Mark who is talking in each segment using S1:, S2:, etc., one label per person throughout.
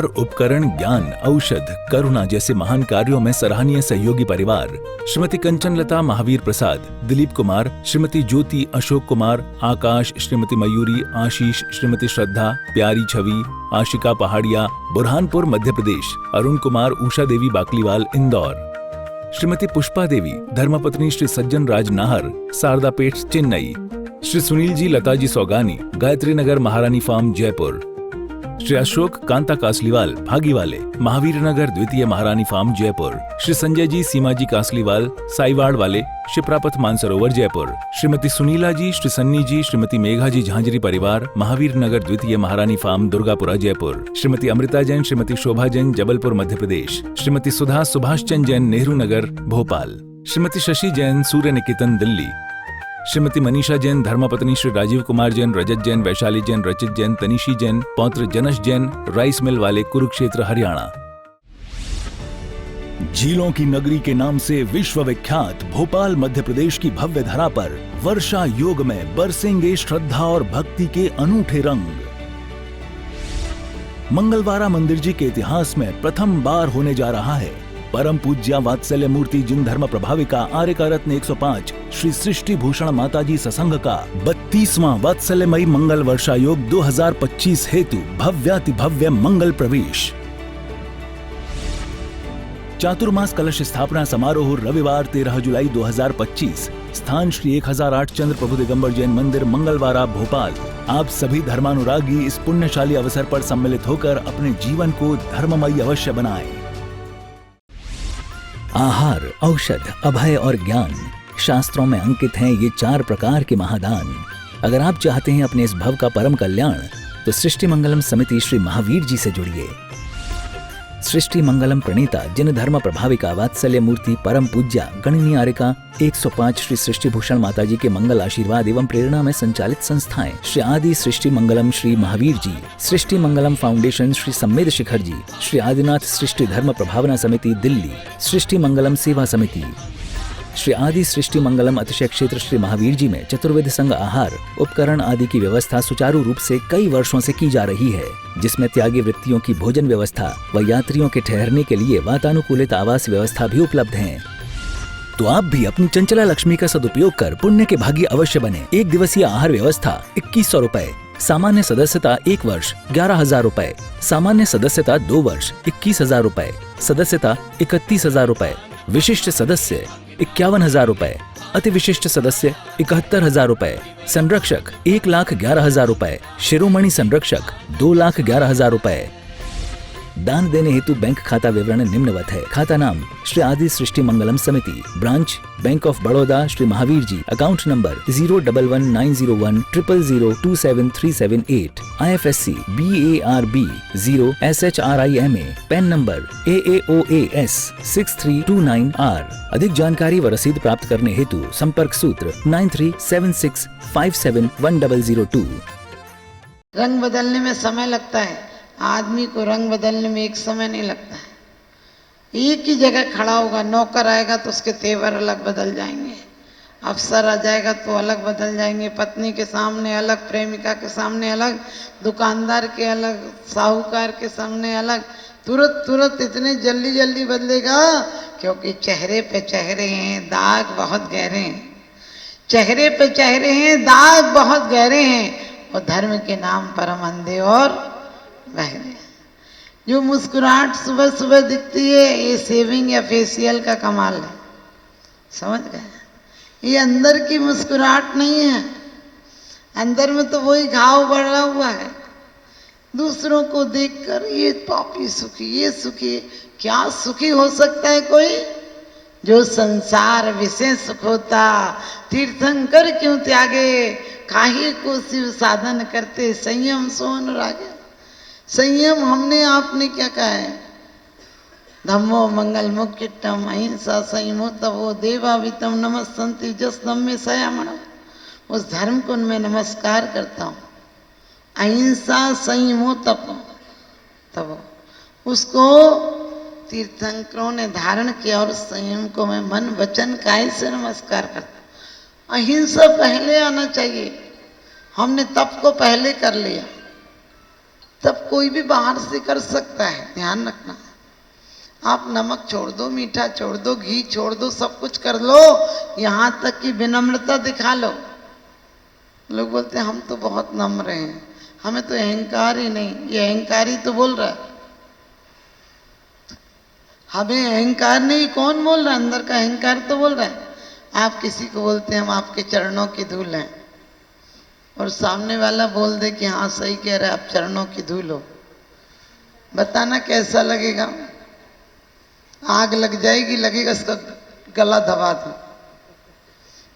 S1: उपकरण, ज्ञान, औषध, करुणा जैसे महान कार्यों में सराहनीय सहयोगी परिवार श्रीमती कंचन लता महावीर प्रसाद, दिलीप कुमार, श्रीमती ज्योति अशोक कुमार, आकाश, श्रीमती मयूरी, आशीष, श्रीमती श्रद्धा, प्यारी छवि, आशिका पहाड़िया, बुरहानपुर मध्य प्रदेश, अरुण कुमार, उषा देवी बाकलीवाल इंदौर, श्रीमती पुष्पा देवी, धर्मपत्नी श्री सज्जन राज नाहर, शारदापेट चेन्नई, श्री सुनील जी लताजी सौगानी, गायत्री नगर महारानी फार्म जयपुर, श्री अशोक कांता कासलीवाल भागीवाले, महावीर नगर द्वितीय महारानी फार्म जयपुर, श्री संजय जी सीमा जी कासलीवाल साईवाड़ वाले, शिप्रापथ मानसरोवर जयपुर, श्रीमती सुनीला जी, श्री सन्नी जी, श्रीमती मेघा जी झांझरी परिवार, महावीर नगर द्वितीय महारानी फार्म दुर्गापुरा जयपुर, श्रीमती अमृता जैन, श्रीमती शोभा जैन जबलपुर मध्य प्रदेश, श्रीमती सुधा सुभाष चंद जैन नेहरू नगर भोपाल, श्रीमती शशि जैन सूर्य निकेतन दिल्ली, श्रीमती मनीषा जैन, धर्मपत्नी श्री राजीव कुमार जैन, रजत जैन, वैशाली जैन, रचित जैन, तनिशी जैन, पौत्र जनश जैन, राइस मिल वाले, कुरुक्षेत्र हरियाणा। झीलों की नगरी के नाम से विश्व विख्यात भोपाल मध्य प्रदेश की भव्य धरा पर वर्षा योग में बरसेंगे श्रद्धा और भक्ति के अनूठे रंग। मंगलवारा मंदिर जी के इतिहास में प्रथम बार होने जा रहा है परम पूज्या वात्सल्य मूर्ति जिन धर्म प्रभाविका आर्यका रत्न 105 श्री सृष्टि भूषण माताजी ससंग का 32वां वात्सल्यमयी मंगल वर्षा योग 2025 हेतु भव्याति भव्य मंगल प्रवेश। चातुर्मास कलश स्थापना समारोह रविवार 13 जुलाई 2025, स्थान श्री 1008 चंद्र प्रभु दिगंबर जैन मंदिर मंगलवारा भोपाल। आप सभी धर्मानुरागी इस पुण्यशाली अवसर पर सम्मिलित होकर अपने जीवन को धर्ममयी अवश्य बनाएं। आहार, औषध, अभय और ज्ञान शास्त्रों में अंकित हैं ये 4 प्रकार के महादान। अगर आप चाहते हैं अपने इस भव का परम कल्याण तो सृष्टि मंगलम समिति श्री महावीर जी से जुड़िए। सृष्टि मंगलम प्रणीता जिन धर्म प्रभाविका वात्सल्य मूर्ति परम पूज्या गणनीय आर्यका 105 श्री सृष्टि भूषण माताजी के मंगल आशीर्वाद एवं प्रेरणा में संचालित संस्थाएं श्री आदि सृष्टि मंगलम श्री महावीर जी, सृष्टि मंगलम फाउंडेशन श्री सम्मेद शिखर जी, श्री आदिनाथ सृष्टि धर्म प्रभावना समिति दिल्ली, सृष्टि मंगलम सेवा समिति, श्री आदि सृष्टि मंगलम अतिशय क्षेत्र श्री महावीर जी में चतुर्वेद संघ आहार उपकरण आदि की व्यवस्था सुचारू रूप से कई वर्षों से की जा रही है, जिसमें त्यागी वृत्तियों की भोजन व्यवस्था व यात्रियों के ठहरने के लिए वातानुकूलित आवास व्यवस्था भी उपलब्ध है। तो आप भी अपनी चंचला लक्ष्मी का सदुपयोग कर पुण्य के भागी अवश्य बने। 1 दिवसीय आहार व्यवस्था 2100 रुपए, सामान्य सदस्यता 1 वर्ष 11,000 रुपए, सामान्य सदस्यता 2 वर्ष 21,000 रुपए, सदस्यता 31,000 रुपए, विशिष्ट सदस्य 51,000 रुपए, अति विशिष्ट सदस्य 71,000 रुपए, संरक्षक 1,11,000 रुपए, शिरोमणि संरक्षक 2,11,000 रुपए। दान देने हेतु बैंक खाता विवरण निम्नवत है। खाता नाम श्री आदि Srishti Mangalam Samiti, branch bank of Baroda Shri Mahavir ji, account number 0119010027378, IFSC BARB 0 SHRIMA, PAN number AAOAS 6329R। अधिक जानकारी व रसीद प्राप्त करने हेतु संपर्क सूत्र 9376571002।
S2: रंग बदलने में समय लगता है, आदमी को रंग बदलने में एक समय नहीं लगता है। एक ही जगह खड़ा होगा, नौकर आएगा तो उसके तेवर अलग बदल जाएंगे, अफसर आ जाएगा तो अलग बदल जाएंगे, पत्नी के सामने अलग, प्रेमिका के सामने अलग, दुकानदार के अलग, साहूकार के सामने अलग, तुरंत तुरंत इतने जल्दी जल्दी बदलेगा क्योंकि चेहरे पे चेहरे हैं, दाग बहुत गहरे हैं, चेहरे पे चेहरे हैं, दाग बहुत गहरे हैं, और धर्म के नाम पर हम अंधे और बहरे। जो मुस्कुराहट सुबह सुबह दिखती है ये सेविंग या फेशियल का कमाल है, समझ गए? ये अंदर की मुस्कुराहट नहीं है, अंदर में तो वही घाव बढ़ा हुआ है। दूसरों को देखकर ये पापी सुखी, ये सुखी, क्या सुखी हो सकता है कोई? जो संसार विषय सुख होता, तीर्थंकर क्यों त्यागे, काहे को शिव साधन करते, संयम सोन रागे। संयम हमने आपने क्या कहा है? धम्मो मंगल मुक्तिटम अहिंसा संयमो तवो देवावितम नमस्सन्ति जस धम्मे सयामण। उस धर्म को मैं नमस्कार करता हूँ। अहिंसा संयमो तब उसको तीर्थंकरों ने धारण किया और संयम को मैं मन वचन काय से नमस्कार करता हूँ। अहिंसा पहले आना चाहिए, हमने तप को पहले कर लिया। तब कोई भी बाहर से कर सकता है, ध्यान रखना। आप नमक छोड़ दो, मीठा छोड़ दो, घी छोड़ दो, सब कुछ कर लो, यहाँ तक कि विनम्रता दिखा लो। लोग बोलते हैं हम तो बहुत नम्र हैं, हमें तो अहंकार ही नहीं। ये अहंकार ही तो बोल रहा है, हमें अहंकार नहीं। कौन बोल रहा है? अंदर का अहंकार तो बोल रहा है। आप किसी को बोलते हैं हम आपके चरणों की धूल हैं, और सामने वाला बोल दे कि हाँ सही कह रहा है, आप चरणों की धूल हो, बताना कैसा लगेगा? आग लग जाएगी, लगेगा इसका गला दबा दो।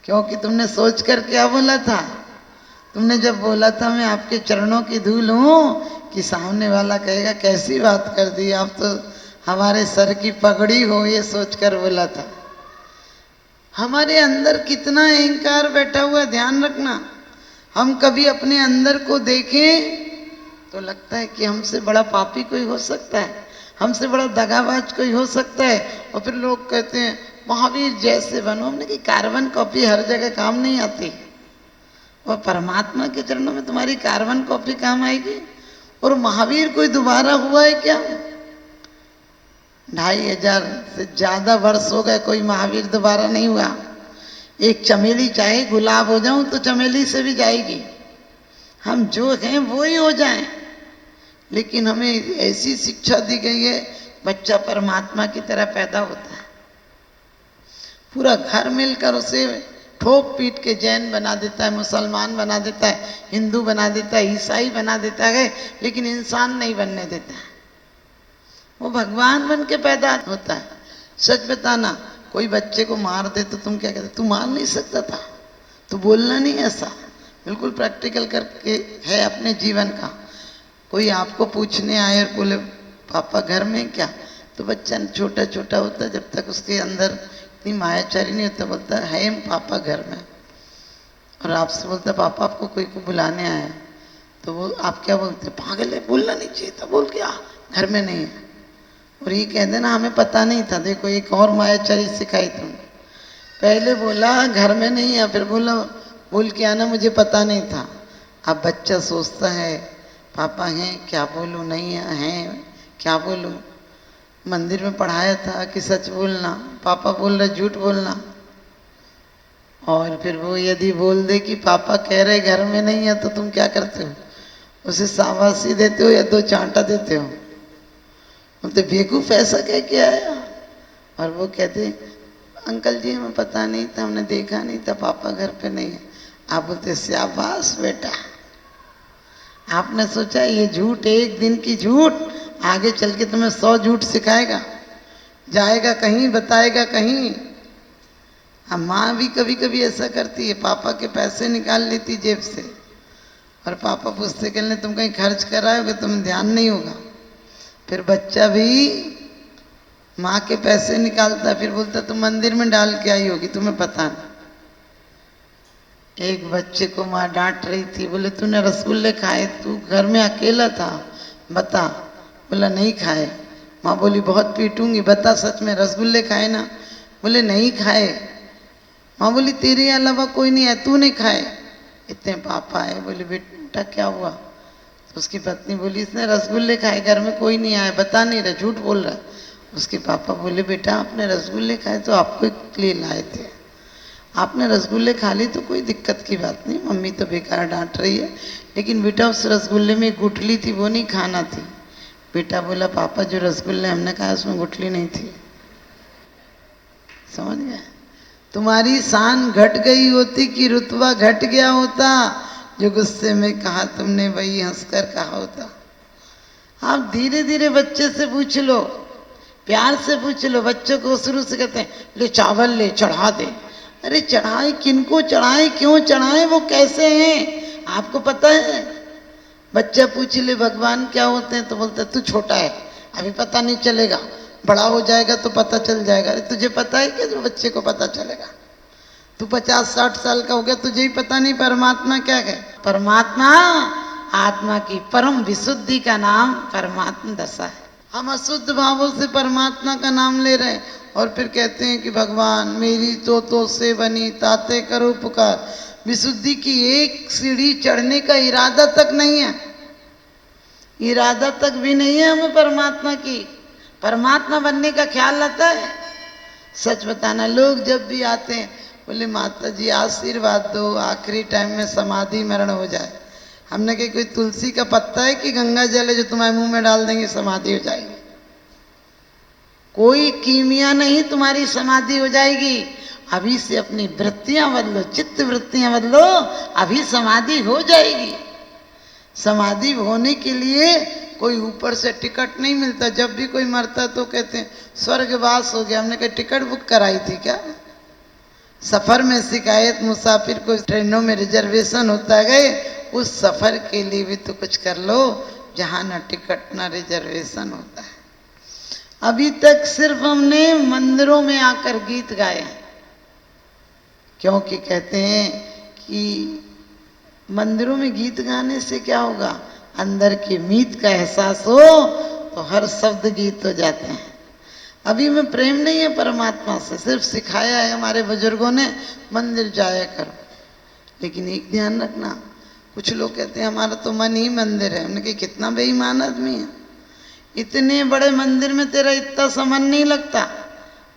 S2: क्योंकि तुमने सोच कर क्या बोला था? तुमने जब बोला था मैं आपके चरणों की धूल हूं, कि सामने वाला कहेगा कैसी बात कर दी, आप तो हमारे सर की पगड़ी हो, ये सोचकर बोला था। हमारे अंदर कितना अहंकार बैठा हुआ है, ध्यान रखना। हम कभी अपने अंदर को देखें तो लगता है कि हमसे बड़ा पापी कोई हो सकता है, हमसे बड़ा दगाबाज कोई हो सकता है। और फिर लोग कहते हैं महावीर जैसे बनो। हमने कि कार्बन कॉपी हर जगह काम नहीं आती, और परमात्मा के चरणों में तुम्हारी कार्बन कॉपी काम आएगी। और महावीर कोई दोबारा हुआ है क्या? 2500 से ज्यादा वर्ष हो गए, कोई महावीर दोबारा नहीं हुआ। एक चमेली चाहे गुलाब हो जाऊं तो चमेली से भी जाएगी। हम जो हैं वो ही हो जाएं, लेकिन हमें ऐसी शिक्षा दी गई है बच्चा परमात्मा की तरह पैदा होता है। पूरा घर मिलकर उसे ठोक पीट के जैन बना देता है, मुसलमान बना देता है, हिंदू बना देता है, ईसाई बना देता है, लेकिन इंसान नहीं बनने देता है। वो भगवान बन के पैदा होता है। सच बताना, कोई बच्चे को मार दे तो तुम क्या कहते? तू मार नहीं सकता था, तो बोलना नहीं ऐसा। बिल्कुल प्रैक्टिकल करके है अपने जीवन का। कोई आपको पूछने आए और बोले पापा घर में क्या, तो बच्चा छोटा छोटा होता है, जब तक उसके अंदर इतनी मायाचारी नहीं होता, बोलता है पापा घर में। और आपसे बोलता पापा आपको कोई को बुलाने आया, तो वो आप क्या बोलते? पागल है, बोलना नहीं चाहिए था, बोल क्या घर में नहीं है। और ये कह देना हमें पता नहीं था। देखो एक और मायाचारी सिखाई तुमने, पहले बोला घर में नहीं है, फिर बोला बोल के आना मुझे पता नहीं था। अब बच्चा सोचता है पापा हैं क्या बोलूँ, नहीं हैं क्या बोलूँ। मंदिर में पढ़ाया था कि सच बोलना, पापा बोल रहे झूठ बोलना। और फिर वो यदि बोल दे कि पापा कह रहे घर में नहीं है, तो तुम क्या करते हो? उसे शाबाशी देते हो या 2 चांटा देते हो? बोलते बेवकूफ ऐसा कह के आया। और वो कहते अंकल जी हमें पता नहीं था, हमने देखा नहीं था, पापा घर पे नहीं है। आप बोलते शाबाश बेटा, आपने सोचा ये झूठ, एक दिन की झूठ आगे चल के तुम्हें 100 झूठ सिखाएगा, जाएगा कहीं बताएगा कहीं। अब माँ भी कभी कभी ऐसा करती है, पापा के पैसे निकाल लेती जेब से, और पापा पूछते कहने तुम कहीं खर्च कराओगे, तुम्हें ध्यान नहीं होगा। फिर बच्चा भी माँ के पैसे निकालता, फिर बोलता तुम मंदिर में डाल के आई होगी, तुम्हें पता नहीं। एक बच्चे को माँ डांट रही थी, बोले तूने रसगुल्ले खाए, तू घर में अकेला था, बता। बोला नहीं खाए। माँ बोली बहुत पीटूंगी, बता सच में रसगुल्ले खाए ना? बोले नहीं खाए। माँ बोली तेरे अलावा कोई नहीं है, तू नहीं खाए? इतने पापा है। बोले बेटा क्या हुआ? तो उसकी पत्नी बोली इसने रसगुल्ले खाए, घर में कोई नहीं आया, बता नहीं रहा, झूठ बोल रहा है। उसके पापा बोले बेटा आपने रसगुल्ले खाए तो आपको के लिए लाए थे, आपने रसगुल्ले खा ली तो कोई दिक्कत की बात नहीं, मम्मी तो बेकार डांट रही है, लेकिन बेटा उस रसगुल्ले में गुठली थी, वो नहीं खाना थी। बेटा बोला पापा जो रसगुल्ले हमने खाया उसमें गुठली नहीं थी। समझ गए? तुम्हारी शान घट गई होती कि रुतबा घट गया होता, जो गुस्से में कहा तुमने वही हंसकर कहा होता। आप धीरे धीरे बच्चे से पूछ लो, प्यार से पूछ लो। बच्चों को शुरू से कहते हैं ले चावल ले चढ़ा दे। अरे चढ़ाए किनको चढ़ाए, क्यों चढ़ाए, वो कैसे हैं आपको पता है? बच्चा पूछ ले भगवान क्या होते हैं, तो बोलता तू छोटा है अभी पता नहीं चलेगा, बड़ा हो जाएगा तो पता चल जाएगा। अरे तुझे पता है कि जो बच्चे को पता चलेगा? तू 50-60 साल का हो गया, तुझे ही पता नहीं परमात्मा क्या है। परमात्मा आत्मा की परम विशुद्धि का नाम परमात्मा दशा है। हम अशुद्ध भावों से परमात्मा का नाम ले रहे हैं, और फिर कहते हैं कि भगवान मेरी तो से बनी ताते करो पुकार। विशुद्धि की एक सीढ़ी चढ़ने का इरादा तक नहीं है। इरादा तक भी नहीं है हमें परमात्मा की। परमात्मा बनने का ख्याल आता है। सच बताना, लोग जब भी आते हैं बोले माता जी आशीर्वाद दो, आखिरी टाइम में समाधि मरण हो जाए। हमने कहा कोई तुलसी का पत्ता है कि गंगा जल है जो तुम्हारे मुंह में डाल देंगे समाधि हो जाएगी? कोई कीमिया नहीं, तुम्हारी समाधि हो जाएगी। अभी से अपनी वृत्तियां बदलो, चित्त वृत्तियां बदलो, अभी समाधि हो जाएगी। समाधि होने के लिए कोई ऊपर से टिकट नहीं मिलता। जब भी कोई मरता तो कहते हैं स्वर्गवास हो गया। हमने कहा टिकट बुक कराई थी क्या? सफर में शिकायत, मुसाफिर को ट्रेनों में रिजर्वेशन होता है, उस सफर के लिए भी तो कुछ कर लो जहां ना टिकट ना रिजर्वेशन होता है। अभी तक सिर्फ हमने मंदिरों में आकर गीत गाए हैं, क्योंकि कहते हैं कि मंदिरों में गीत गाने से क्या होगा, अंदर की मीत का एहसास हो तो हर शब्द गीत हो जाते हैं। अभी में प्रेम नहीं है परमात्मा से, सिर्फ सिखाया है हमारे बुजुर्गों ने मंदिर जाया करो। लेकिन एक ध्यान रखना, कुछ लोग कहते हैं हमारा तो मन ही मंदिर है। उन्होंने कहा कितना बेईमान आदमी है, इतने बड़े मंदिर में तेरा इतना सा मन नहीं लगता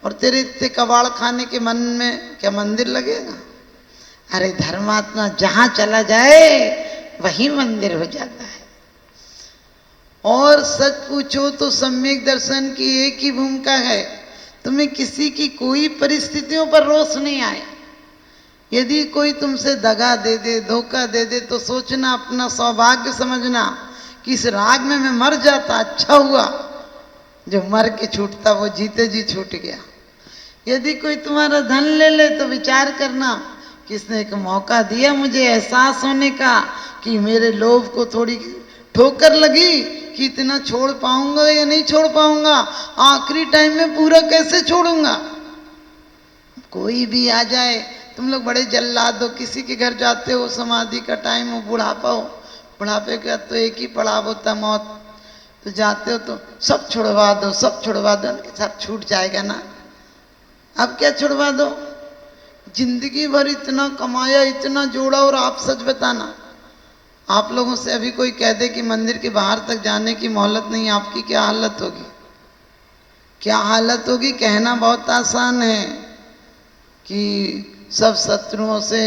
S2: और तेरे इतने कबाड़ खाने के मन में क्या मंदिर लगेगा? अरे धर्मात्मा जहां चला जाए वही मंदिर हो जाता है। और सच पूछो तो सम्यक दर्शन की एक ही भूमिका है, तुम्हें किसी की कोई परिस्थितियों पर रोष नहीं आए। यदि कोई तुमसे दगा दे दे, धोखा दे दे, तो सोचना, अपना सौभाग्य समझना कि इस राग में मैं मर जाता, अच्छा हुआ जो मर के छूटता वो जीते जी छूट गया। यदि कोई तुम्हारा धन ले ले तो विचार करना, किसने एक मौका दिया मुझे एहसास होने का कि मेरे लोभ को थोड़ी ठोकर लगी कि इतना छोड़ पाऊंगा या नहीं छोड़ पाऊंगा, आखिरी टाइम में पूरा कैसे छोड़ूंगा। कोई भी आ जाए, तुम लोग बड़े जल्लाद हो, किसी के घर जाते हो, समाधि का टाइम हो, बुढ़ापा हो, बुढ़ापे का तो एक ही पड़ाव होता मौत, तो जाते हो तो सब छुड़वा दो, सब छुड़वा दो, उनके साथ छूट जाएगा ना। अब क्या छुड़वा दो, जिंदगी भर इतना कमाया, इतना जोड़ा, और आप सच बताना, आप लोगों से अभी कोई कह दे कि मंदिर के बाहर तक जाने की मोहलत नहीं, आपकी क्या हालत होगी? क्या हालत होगी? कहना बहुत आसान है कि सब शत्रुओं से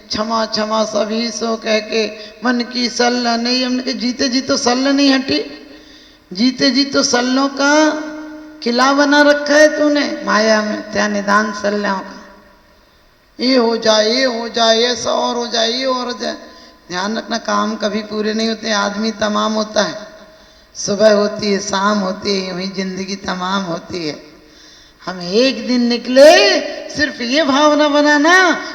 S2: क्षमा क्षमा सभी सो कह के मन की सल्ला नहीं। हमने कहा जीते जी तो सल्ला नहीं हटी, जीते जी तो सल्लों का किला बना रखा है तूने माया में, त्या निदान सल्लों का। ये हो जाए, ये हो जाए, ऐसा और हो जाए, ये और हो जाए। ध्यान रखना, काम कभी पूरे नहीं होते, आदमी तमाम होता है। सुबह होती है, शाम होती है, यूं ही जिंदगी तमाम होती है। हम एक दिन निकले, सिर्फ ये भावना बनाना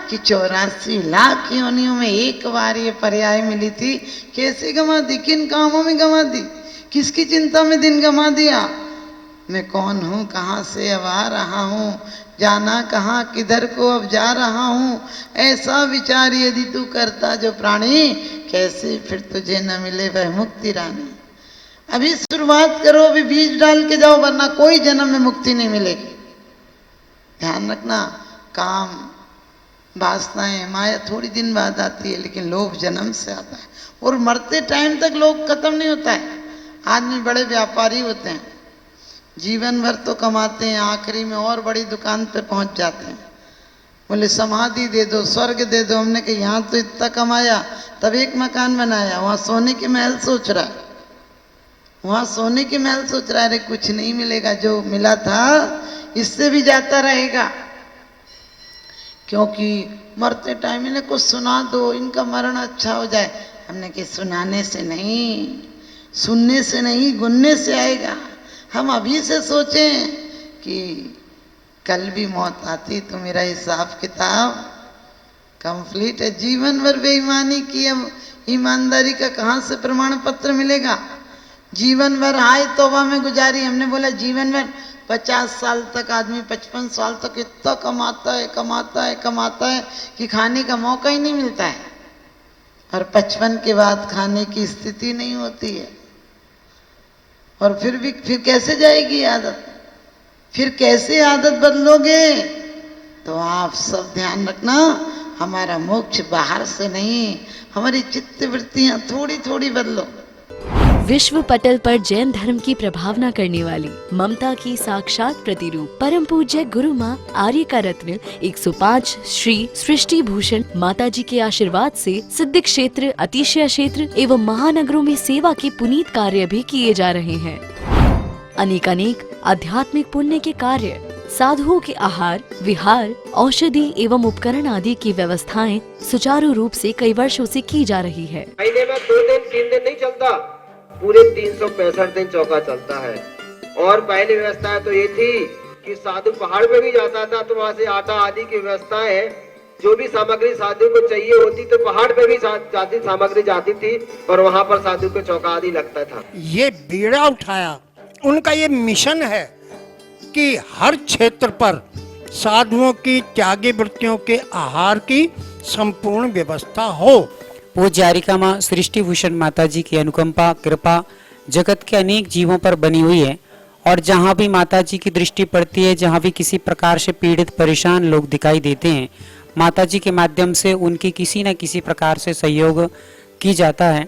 S2: कि 84 लाख योनियों में एक बार ये पर्याय मिली थी। कैसे गंवा दी, किन कामों में गंवा दी, किसकी चिंता में दिन गंवा दिया। मैं कौन हूँ, कहाँ से अब आ रहा हूँ, जाना कहाँ, किधर को अब जा रहा हूँ, ऐसा विचार यदि तू करता जो प्राणी, कैसे फिर तुझे न मिले वह मुक्ति रानी। अभी शुरुआत करो, अभी बीज डाल के जाओ, वरना कोई जन्म में मुक्ति नहीं मिलेगी। ध्यान रखना, काम, वासनाएं, माया थोड़ी दिन बाद आती है, लेकिन लोभ जन्म से आता है, और मरते टाइम तक लोभ खत्म नहीं होता है। आदमी बड़े व्यापारी होते हैं, जीवन भर तो कमाते हैं, आखिरी में और बड़ी दुकान पे पहुंच जाते हैं। बोले समाधि दे दो, स्वर्ग दे दो। हमने कहा यहाँ तो इतना कमाया, तब एक मकान बनाया, वहाँ सोने के महल सोच रहा है, वहाँ सोने के महल सोच रहा है। अरे कुछ नहीं मिलेगा, जो मिला था इससे भी जाता रहेगा। क्योंकि मरते टाइम इन्हें कुछ सुना दो, इनका मरण अच्छा हो जाए। हमने कहा सुनाने से नहीं, सुनने से नहीं, गुनने से आएगा। हम अभी से सोचें कि कल भी मौत आती तो मेरा हिसाब किताब कंप्लीट है। जीवन भर बेईमानी की, अब ईमानदारी का कहाँ से प्रमाण पत्र मिलेगा? जीवन भर हाय तौबा में गुजारी। हमने बोला जीवन भर 50 साल तक आदमी, 55 साल तक इतना कमाता है, कमाता है, कमाता है कि खाने का मौका ही नहीं मिलता है, और 55 के बाद खाने की स्थिति नहीं होती है। और फिर कैसे जाएगी आदत, फिर कैसे आदत बदलोगे? तो आप सब ध्यान रखना, हमारा मोक्ष बाहर से नहीं, हमारी चित्त वृत्तियां थोड़ी थोड़ी बदलो।
S3: विश्व पटल पर जैन धर्म की प्रभावना करने वाली ममता की साक्षात प्रतिरूप परम पूज्य गुरु माँ आर्य का रत्न 105 श्री सृष्टि भूषण माता जी के आशीर्वाद से सिद्ध क्षेत्र, अतिशय क्षेत्र एवं महानगरों में सेवा के पुनीत कार्य भी किए जा रहे हैं। अनेक आध्यात्मिक पुण्य के कार्य, साधुओं के आहार, विहार, औषधि एवं उपकरण आदि की व्यवस्थाएं सुचारू रूप से कई वर्षों से की जा रही है।
S4: महीने में 2 दिन 3 दिन नहीं चलता, पूरे 365 दिन चौका चलता है। और पहली व्यवस्था तो ये थी कि साधु पहाड़ पे भी जाता था तो वहाँ से आटा आदि की व्यवस्था है, जो भी सामग्री साधु को चाहिए होती तो पहाड़ पे भी जाती सामग्री जाती थी और वहाँ पर साधु को चौका आदि लगता था।
S5: ये बीड़ा उठाया, उनका ये मिशन है कि हर क्षेत्र पर साधुओं की त्यागी वृत्तियों के आहार की संपूर्ण व्यवस्था हो।
S6: पूज्य आर्यिका माँ सृष्टि भूषण माता जी की अनुकंपा कृपा जगत के अनेक जीवों पर बनी हुई है और जहाँ भी माता जी की दृष्टि पड़ती है, जहाँ भी किसी प्रकार से पीड़ित परेशान लोग दिखाई देते हैं, माता जी के माध्यम से उनकी किसी न किसी प्रकार से सहयोग की जाता है।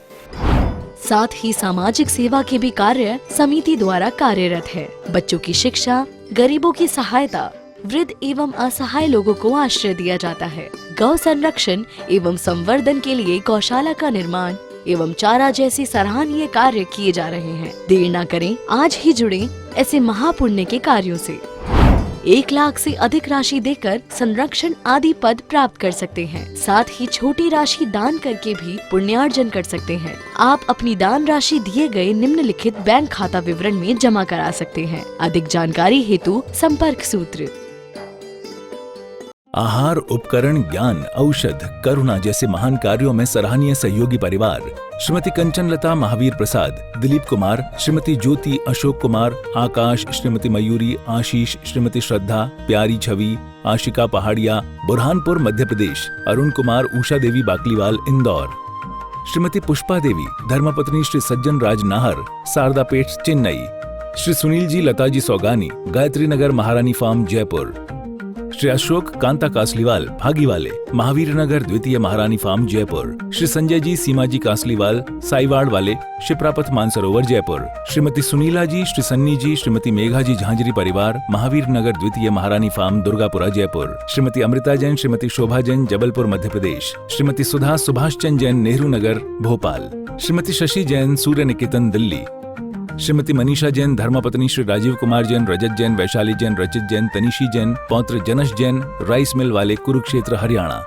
S3: साथ ही सामाजिक सेवा के भी कार्य समिति द्वारा कार्यरत है। बच्चों की शिक्षा, गरीबों की सहायता, वृद्ध एवं असहाय लोगों को आश्रय दिया जाता है। गौ संरक्षण एवं संवर्धन के लिए गौशाला का निर्माण एवं चारा जैसे सराहनीय कार्य किए जा रहे हैं। देर न करें, आज ही जुड़ें ऐसे महापुण्य के कार्यों से। 1 लाख से अधिक राशि देकर संरक्षण आदि पद प्राप्त कर सकते हैं। साथ ही छोटी राशि दान करके भी पुण्यार्जन कर सकते हैं। आप अपनी दान राशि दिए गए निम्नलिखित बैंक खाता विवरण में जमा करा सकते हैं। अधिक जानकारी हेतु संपर्क सूत्र।
S1: आहार, उपकरण, ज्ञान, औषध, करुणा जैसे महान कार्यों में सराहनीय सहयोगी परिवार श्रीमती कंचन लता महावीर प्रसाद, दिलीप कुमार, श्रीमती ज्योति अशोक कुमार, आकाश, श्रीमती मयूरी, आशीष, श्रीमती श्रद्धा, प्यारी छवि, आशिका पहाड़िया, बुरहानपुर मध्य प्रदेश, अरुण कुमार, उषा देवी बाकलीवाल इंदौर, श्रीमती पुष्पा देवी, धर्मपत्नी श्री सज्जन राज नाहर, शारदापेट चेन्नई, श्री सुनील जी लता जी सौगानी, गायत्री नगर महारानी फार्म जयपुर, श्री अशोक कांता कासलीवाल भागीवाले, महावीर नगर द्वितीय महारानी फार्म जयपुर, श्री संजय जी सीमा जी कासलीवाल साईवाड़ वाले, शिप्रापथ मानसरोवर जयपुर, श्रीमती सुनीला जी, श्री सन्नी जी, श्रीमती मेघा जी झांझरी परिवार, महावीर नगर द्वितीय महारानी फार्म दुर्गापुरा जयपुर, श्रीमती अमृता जैन, श्रीमती शोभा जैन जबलपुर मध्य प्रदेश, श्रीमती सुधा सुभाष चंद जैन नेहरू नगर भोपाल, श्रीमती शशि जैन सूर्य निकेतन दिल्ली, श्रीमती मनीषा जैन, धर्मपत्नी श्री राजीव कुमार जैन, रजत जैन, वैशाली जैन, रचित जैन, तनिशी जैन, पौत्र जनश जैन, राइस मिल वाले कुरुक्षेत्र हरियाणा।